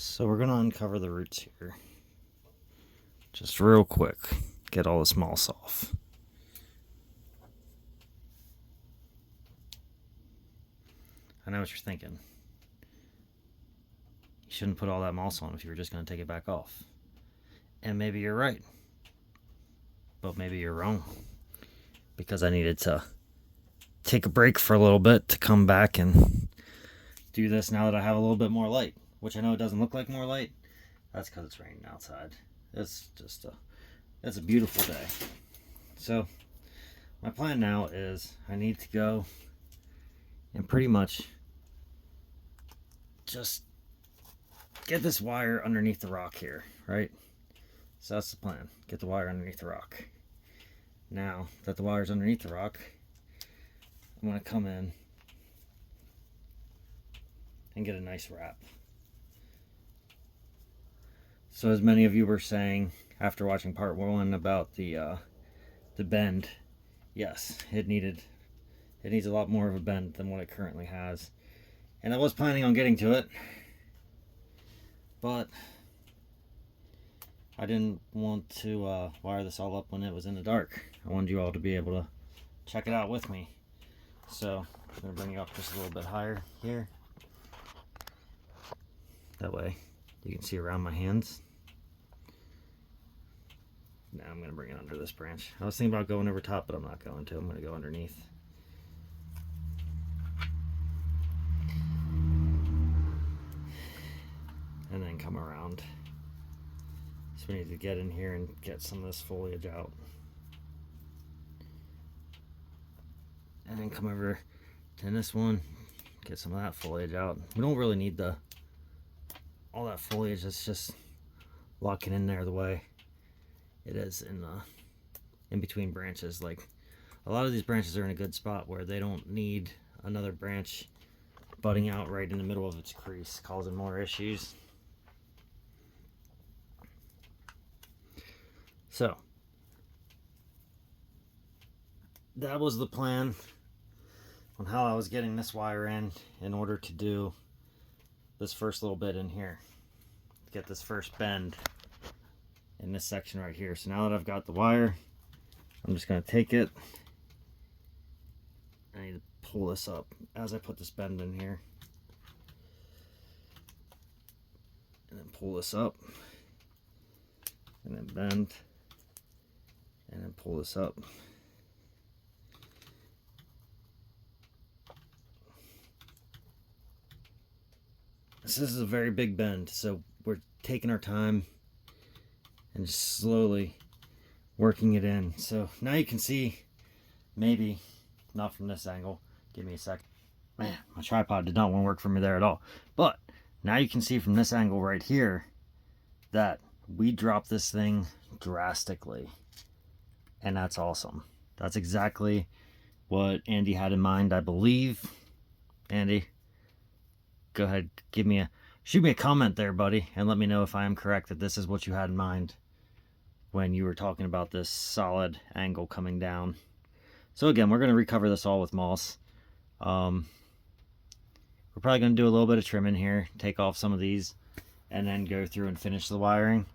So we're going to uncover the roots here. Just real quick. Get all this moss off. I know what you're thinking. You shouldn't put all that moss on if you were just going to take it back off. And maybe you're right. But maybe you're wrong. Because I needed to take a break for a little bit to come back and do this now that I have a little bit more light. Which I know it doesn't look like more light. That's because it's raining outside. It's a beautiful day. So my plan now is I need to go and pretty much just get this wire underneath the rock here, right? So that's the plan. Get the wire underneath the rock. Now that the wire's underneath the rock, I'm going to come in and get a nice wrap. So as many of you were saying after watching part 1 about the bend, yes, it needs a lot more of a bend than what it currently has. And I was planning on getting to it, but I didn't want to wire this all up when it was in the dark. I wanted you all to be able to check it out with me. So I'm going to bring you up just a little bit higher here. That way you can see around my hands. Now I'm going to bring it under this branch. I was thinking about going over top, but I'm not going to. I'm going to go underneath. And then come around. So we need to get in here and get some of this foliage out. And then come over to this one, get some of that foliage out. We don't really need all that foliage. That's just locking in there the way it is in between branches. Like a lot of these branches are in a good spot where they don't need another branch butting out right in the middle of its crease, causing more issues. So that was the plan on how I was getting this wire in order to do this first little bit in here, get this first bend in this section right here. So now that I've got the wire, I'm just going to take it. I need to pull this up as I put this bend in here, and then pull this up, and then bend, and then pull this up. This is a very big bend, so we're taking our time and just slowly working it in. So now you can see, maybe not from this angle. Give me a sec. Man, my tripod did not want to work for me there at all. But now you can see from this angle right here that we dropped this thing drastically. And that's awesome. That's exactly what Andy had in mind, I believe. Andy, go ahead, shoot me a comment there, buddy, and let me know if I am correct that this is what you had in mind when you were talking about this solid angle coming down. So again, we're going to recover this all with moss. We're probably going to do a little bit of trimming here, take off some of these, and then go through and finish the wiring.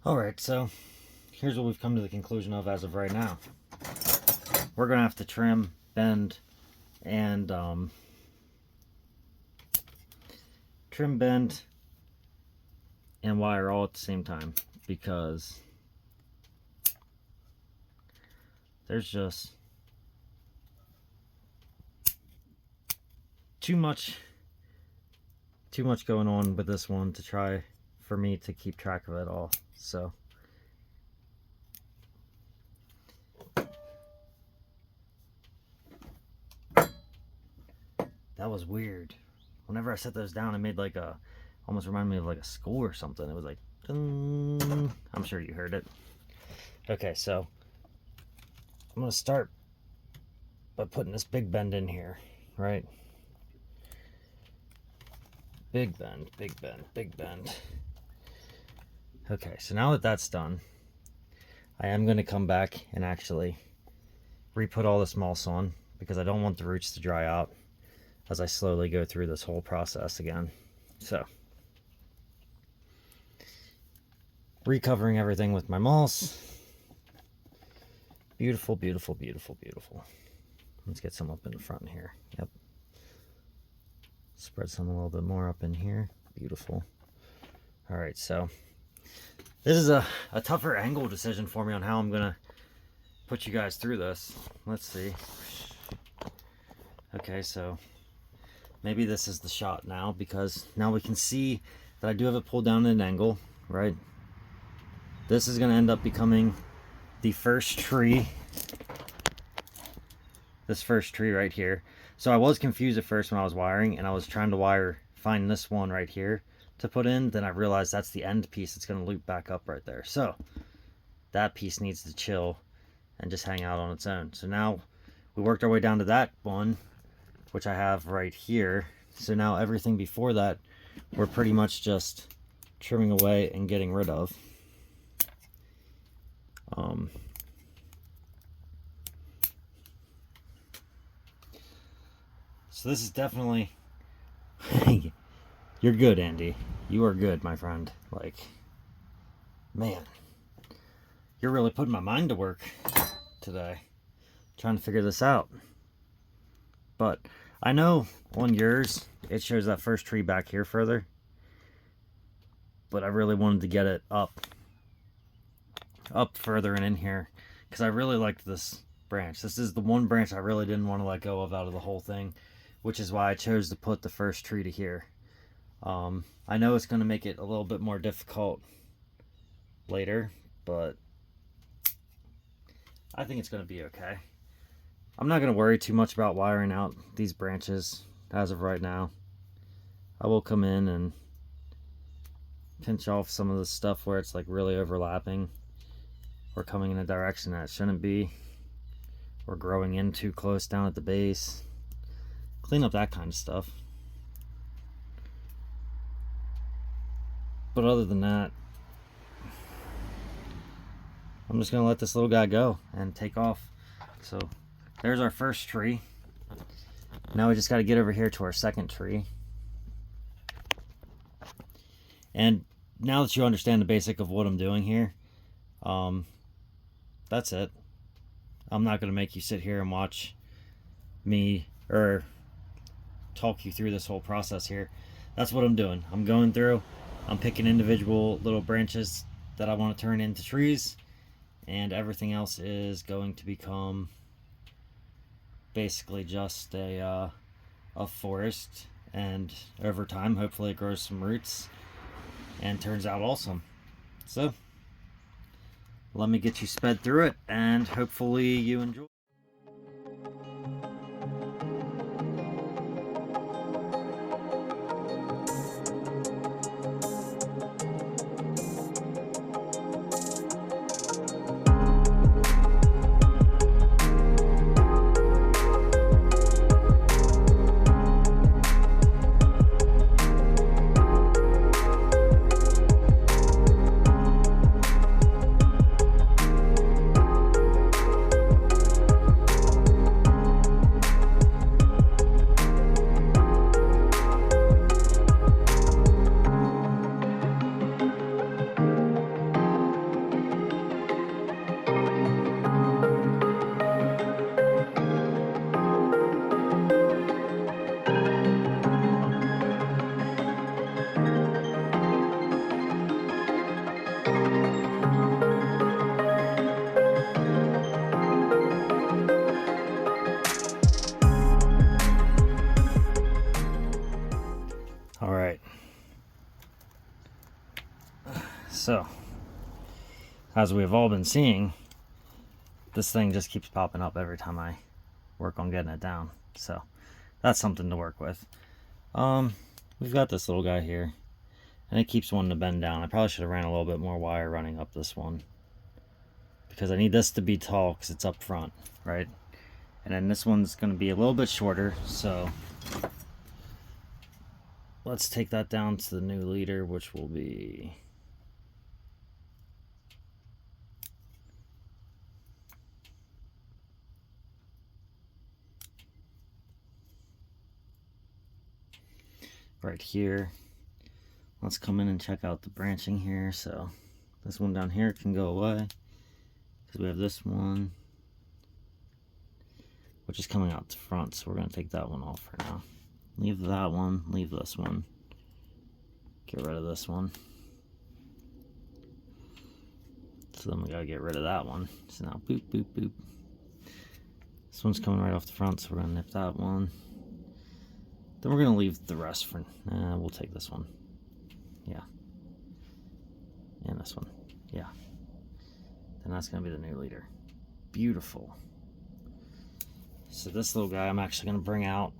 Alright, so here's what we've come to the conclusion of as of right now. We're going to have to trim, bend, and trim, bend, and wire all at the same time, because there's just too much going on with this one to try for me to keep track of it all. So that was weird. Whenever I set those down, it made like almost reminded me of like a school or something. It was like, ding. I'm sure you heard it. Okay, so I'm gonna start by putting this big bend in here, right? Big bend, big bend, big bend. Okay, so now that that's done, I am gonna come back and actually re-put all this mulch on, because I don't want the roots to dry out as I slowly go through this whole process again. So, recovering everything with my mulch. Beautiful, beautiful, beautiful, beautiful. Let's get some up in the front here. Yep. Spread some a little bit more up in here. Beautiful. All right, so this is a tougher angle decision for me on how I'm gonna put you guys through this. Let's see. Okay, so maybe this is the shot now, because now we can see that I do have it pulled down at an angle, right? This is gonna end up becoming the first tree. This first tree right here. So I was confused at first when I was wiring, and I was trying to find this one right here to put in. Then I realized that's the end piece that's going to loop back up right there. So that piece needs to chill and just hang out on its own. So now we worked our way down to that one, which I have right here. So now everything before that, we're pretty much just trimming away and getting rid of. So this is definitely, you're good, Andy. You are good, my friend. Like, man, you're really putting my mind to work today, trying to figure this out. But I know on yours, it shows that first tree back here further, but I really wanted to get it up further and in here, because I really liked this branch. This is the one branch I really didn't want to let go of out of the whole thing, which is why I chose to put the first tree to here. I know it's going to make it a little bit more difficult later, but I think it's going to be okay. I'm not going to worry too much about wiring out these branches as of right now. I will come in and pinch off some of the stuff where it's like really overlapping or coming in a direction that it shouldn't be, or growing in too close down at the base. Clean up that kind of stuff. But other than that, I'm just gonna let this little guy go and take off. So there's our first tree. Now we just got to get over here to our second tree. And now that you understand the basic of what I'm doing here, that's it. I'm not going to make you sit here and watch me or talk you through this whole process here. That's what I'm doing. I'm going through, I'm picking individual little branches that I want to turn into trees, and everything else is going to become basically just a forest, and over time hopefully it grows some roots and turns out awesome. So let me get you sped through it, and hopefully you enjoy. So, as we have all been seeing, this thing just keeps popping up every time I work on getting it down. So, that's something to work with. We've got this little guy here, and it keeps wanting to bend down. I probably should have ran a little bit more wire running up this one, because I need this to be tall because it's up front, right? And then this one's going to be a little bit shorter, so let's take that down to the new leader, which will be right here. Let's come in and check out the branching here. So this one down here can go away because we have this one, which is coming out the front, so we're going to take that one off for now. Leave that one, leave this one, get rid of this one. So then we got to get rid of that one. So now boop, boop, boop. This one's coming right off the front, so we're going to nip that one. Then we're going to leave the rest for, we'll take this one. Yeah. And this one. Yeah. Then that's going to be the new leader. Beautiful. So this little guy I'm actually going to bring out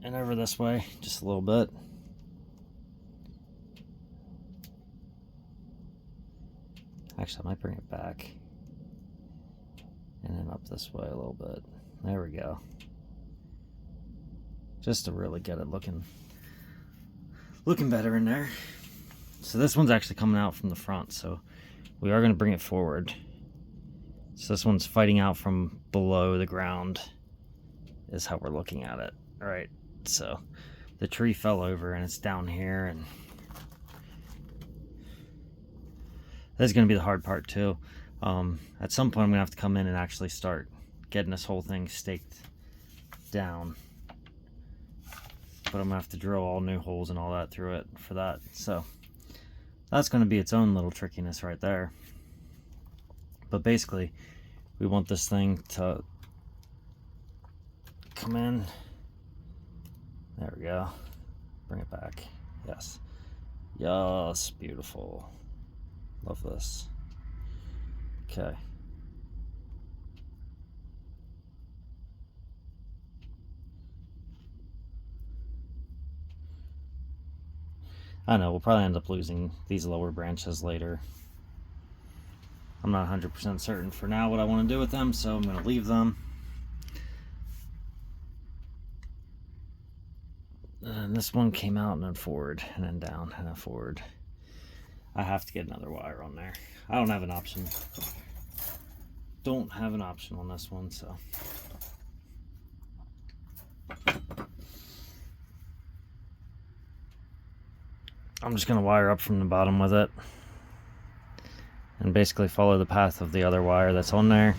and over this way just a little bit. Actually, I might bring it back. And then up this way a little bit. There we go. Just to really get it looking better in there. So this one's actually coming out from the front, so we are going to bring it forward. So this one's fighting out from below the ground is how we're looking at it. All right, so the tree fell over and it's down here, and that's going to be the hard part too. At some point I'm going to have to come in and actually start getting this whole thing staked down. But I'm going to have to drill all new holes and all that through it for that. So that's going to be its own little trickiness right there. But basically, we want this thing to come in. There we go. Bring it back. Yes. Yes, beautiful. Love this. Okay. I know, we'll probably end up losing these lower branches later. I'm not 100% certain for now what I want to do with them, so I'm going to leave them. And this one came out and then forward, and then down, and then forward. I have to get another wire on there. I don't have an option. Don't have an option on this one, so. I'm just going to wire up from the bottom with it and basically follow the path of the other wire that's on there.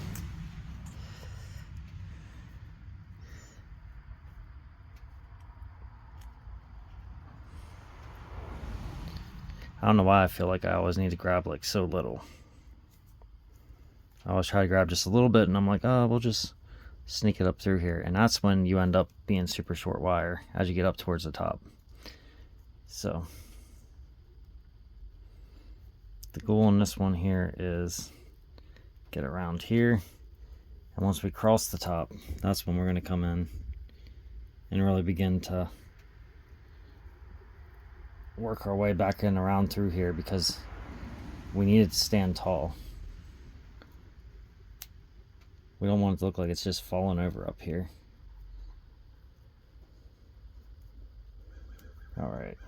I don't know why I feel like I always need to grab like so little. I always try to grab just a little bit and I'm like, oh, we'll just sneak it up through here. And that's when you end up being super short wire as you get up towards the top. So the goal on this one here is get around here, and once we cross the top, that's when we're going to come in and really begin to work our way back in around through here, because we need it to stand tall. We don't want it to look like it's just falling over up here. All right.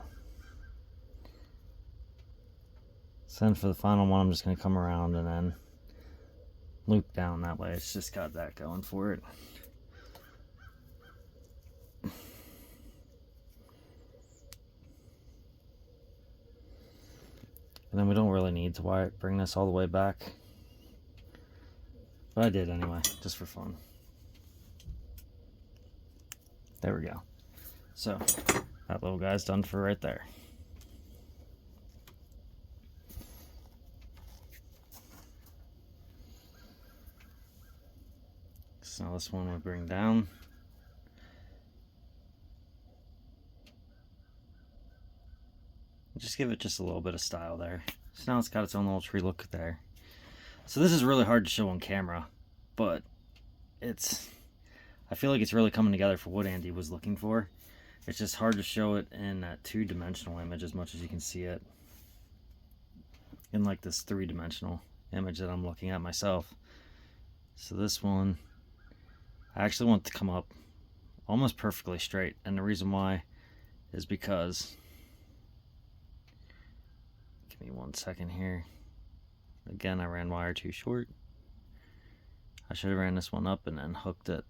So then for the final one, I'm just going to come around and then loop down that way. It's just got that going for it. And then we don't really need to bring this all the way back. But I did anyway, just for fun. There we go. So that little guy's done for right there. So now this one we bring down. Just give it just a little bit of style there. So now it's got its own little tree look there. So this is really hard to show on camera, but I feel like it's really coming together for what Andy was looking for. It's just hard to show it in that two-dimensional image as much as you can see it in like this three-dimensional image that I'm looking at myself. So this one, I actually want it to come up almost perfectly straight, and the reason why is because, give me 1 second here. Again, I ran wire too short. I should have ran this one up and then hooked it.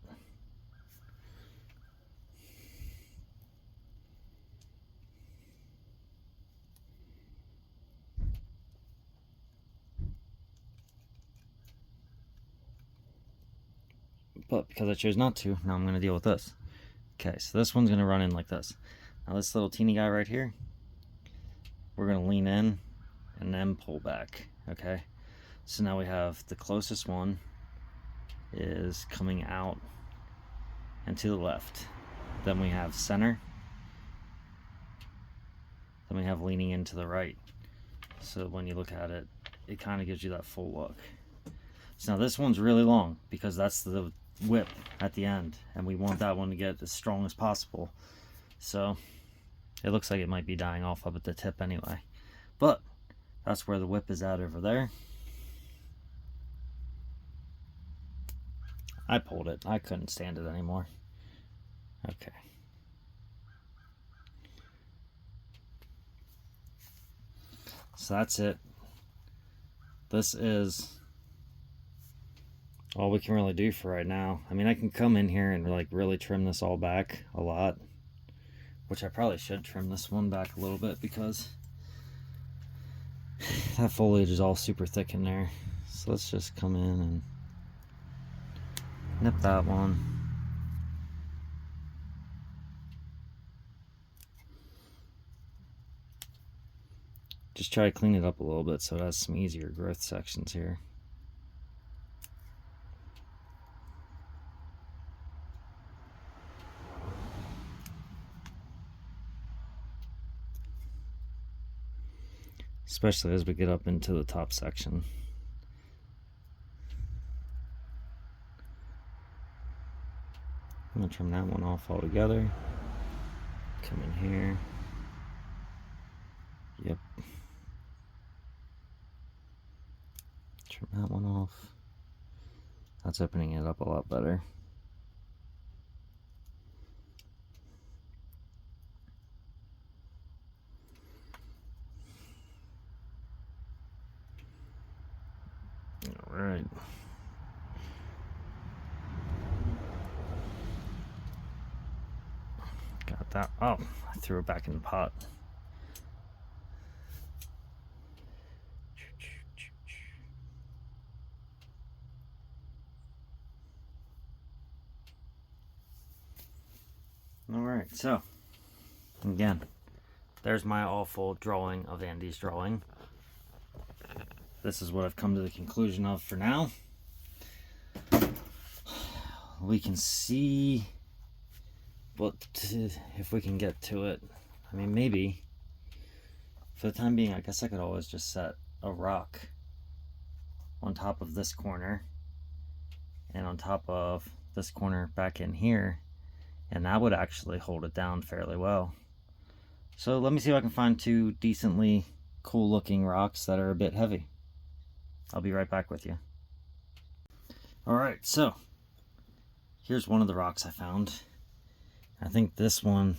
But because I chose not to, now I'm going to deal with this. Okay, so this one's going to run in like this. Now this little teeny guy right here, we're going to lean in and then pull back. Okay, so now we have the closest one is coming out and to the left. Then we have center. Then we have leaning into the right. So when you look at it, it kind of gives you that full look. So now this one's really long because that's the whip at the end, and we want that one to get as strong as possible. So it looks like it might be dying off up at the tip anyway. But that's where the whip is at over there. I pulled it. I couldn't stand it anymore. Okay. So that's it. This is all we can really do for right now. I mean, I can come in here and like really trim this all back a lot, which I probably should trim this one back a little bit because that foliage is all super thick in there. So let's just come in and nip that one. Just try to clean it up a little bit so it has some easier growth sections here. Especially as we get up into the top section. I'm going to trim that one off altogether. Come in here. Yep. Trim that one off. That's opening it up a lot better. All right. Got that. Oh, I threw it back in the pot. Alright, so again, there's my awful drawing of Andy's drawing. This is what I've come to the conclusion of for now. We can see what if we can get to it. I mean, maybe for the time being, I guess I could always just set a rock on top of this corner and on top of this corner back in here, and that would actually hold it down fairly well. So let me see if I can find two decently cool looking rocks that are a bit heavy. I'll be right back with you. Alright, so here's one of the rocks I found. I think this one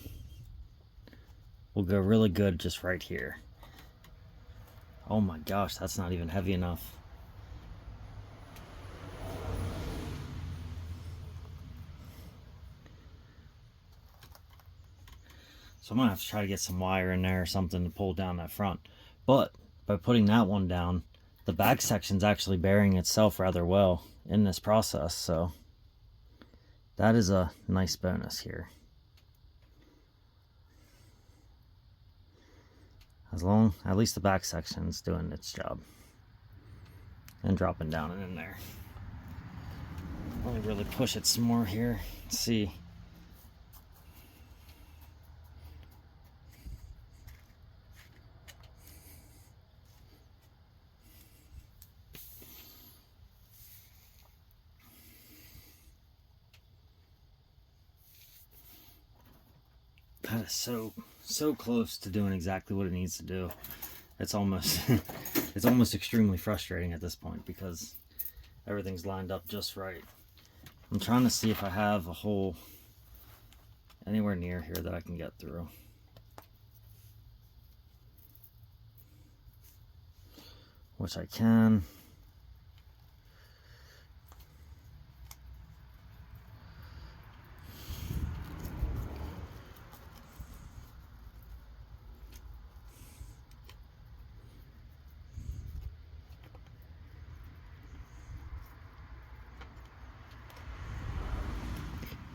will go really good just right here. Oh my gosh, that's not even heavy enough. So I'm gonna have to try to get some wire in there or something to pull down that front. But by putting that one down, the back section's actually bearing itself rather well in this process, so that is a nice bonus here. At least the back section's doing its job and dropping down and in there. Let me really push it some more here. Let's see. That is so close to doing exactly what it needs to do. It's almost it's almost extremely frustrating at this point because everything's lined up just right. I'm trying to see if I have a hole anywhere near here that I can get through. Which I can.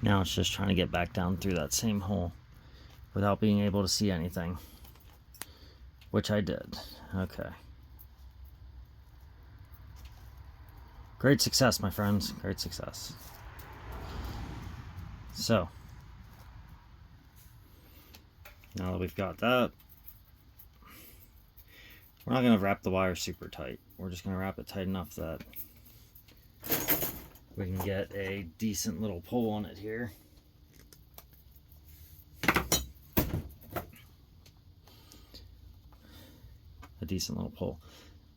Now it's just trying to get back down through that same hole without being able to see anything, which I did. Okay. Great success, my friends. Great success. So, now that we've got that, we're not going to wrap the wire super tight. We're just going to wrap it tight enough that we can get a decent little pull on it here. A decent little pull.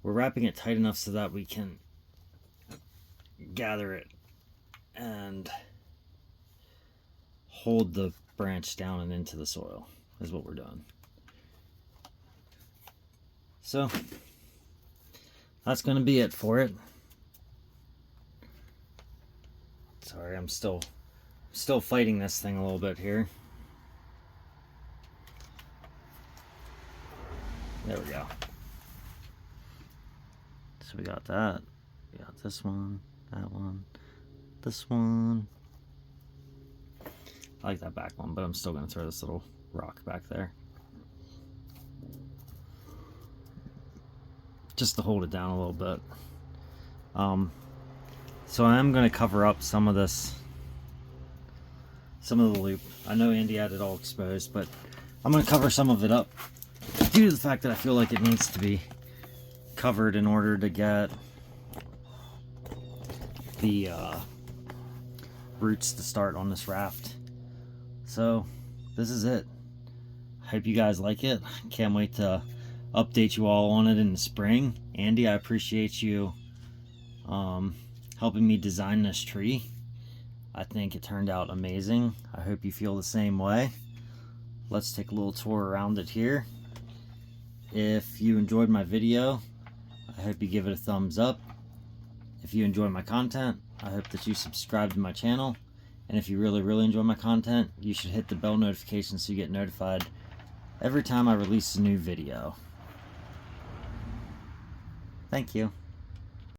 We're wrapping it tight enough so that we can gather it and hold the branch down and into the soil is what we're doing. So that's going to be it for it. Sorry, I'm still fighting this thing a little bit here. There we go. So we got that. We got this one, that one, this one. I like that back one, but I'm still going to throw this little rock back there. Just to hold it down a little bit. So I am going to cover up some of this, some of the loop. I know Andy had it all exposed, but I'm going to cover some of it up due to the fact that I feel like it needs to be covered in order to get the roots to start on this raft. So this is it. I hope you guys like it. Can't wait to update you all on it in the spring. Andy, I appreciate you helping me design this tree. I think it turned out amazing. I hope you feel the same way. Let's take a little tour around it here. If you enjoyed my video, I hope you give it a thumbs up. If you enjoy my content, I hope that you subscribe to my channel. And if you really enjoy my content, you should hit the bell notification so you get notified every time I release a new video. Thank you.